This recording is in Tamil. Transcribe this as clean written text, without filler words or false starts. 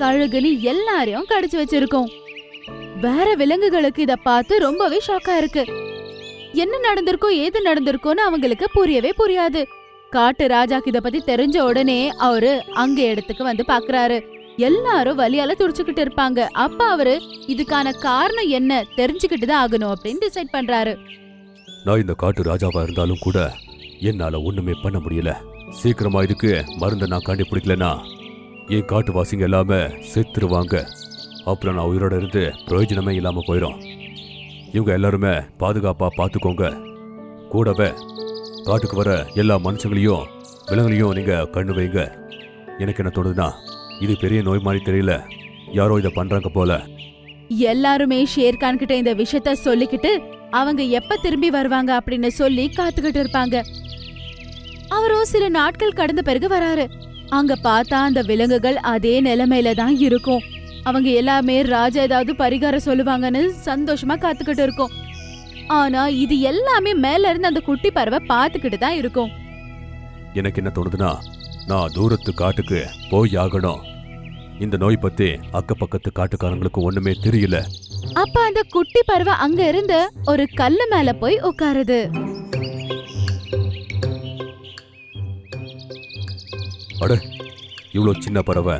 கழுகுன்னு எல்லாரையும் கடிச்சு வச்சிருக்கும். வேற விலங்குகளுக்கு இத பார்த்து ரொம்பவே ஷாக்கா இருக்கு. என்ன நடந்திருக்கோ ஏது நடந்திருக்கோன்னு அவங்களுக்கு புரியவே புரியாது. காட்டு ராஜாக்கு இத பத்தி தெரிஞ்ச உடனே அவரு அங்க இடத்துக்கு வந்து பாக்குறாரு. எல்லாரும் வலியால துடிச்சுக்கிட்டு இருப்பாங்க. அப்ப அவரு இதுக்கான காரணம் என்ன தெரிஞ்சுக்கிட்டு தான் ஆகணும் அப்படின்னு டிசைட் பண்றாரு. நான் இந்த காட்டு ராஜாவா இருந்தாலும் கூட என்னால ஒண்ணுமே பண்ண முடியல. சீக்கிரமா இதுக்கு மருந்தை நான் கண்டுபிடிக்கலனா என் காட்டுவாசிங்க எல்லாமே செத்துருவாங்க. அப்புறம் நான் உயிரோட இருந்து பிரயோஜனமே இல்லாம போயிடும். இவங்க எல்லாருமே பாதுகாப்பா பாத்துக்கோங்க. கூடவே காட்டுக்கு வர எல்லா மனுஷங்களையும் விலங்குகளையும் நீங்க கண்ணு வைங்க. எனக்கு என்ன தோணுதுன்னா இது பெரிய நோய் மாதிரி தெரியல, யாரோ இதை பண்றாங்க போல. எல்லாருமே ஷேர்கான் கிட்ட இந்த விஷயத்த சொல்லிக்கிட்டு அவங்க எப்ப திரும்பி வருவாங்க அப்படின்னு சொல்லி காத்துக்கிட்டு இருப்பாங்க. அவரும் சில நாட்கள் கடந்த பிறகு வராரு. அங்க பார்த்தா அந்த விலங்குகள் அதே நிலைமையில தான் இருக்கும். அவங்க எல்லாமே ராஜா ஏதாவது பரிகாரம் சொல்லுவாங்கன்னு சந்தோஷமா காத்துக்கிட்டு இருக்கும். ஆனா இது எல்லாமே மேல இருந்து அந்த குட்டி பறவை பாத்துக்கிட்டு தான் இருக்கும். எனக்கு என்ன தோணுதுன்னா நான் தூரத்து காட்டுக்கு போய் ஆகணும். இந்த நோய் பத்தி அக்கப்பக்கத்து காட்டுக்காரங்களுக்கு ஒண்ணுமே தெரியல. அப்ப அந்த குட்டி பறவை அங்க இருந்து ஒரு கல்லு மேல போய் உட்காருது. அட, இவ்வளவு சின்ன பறவை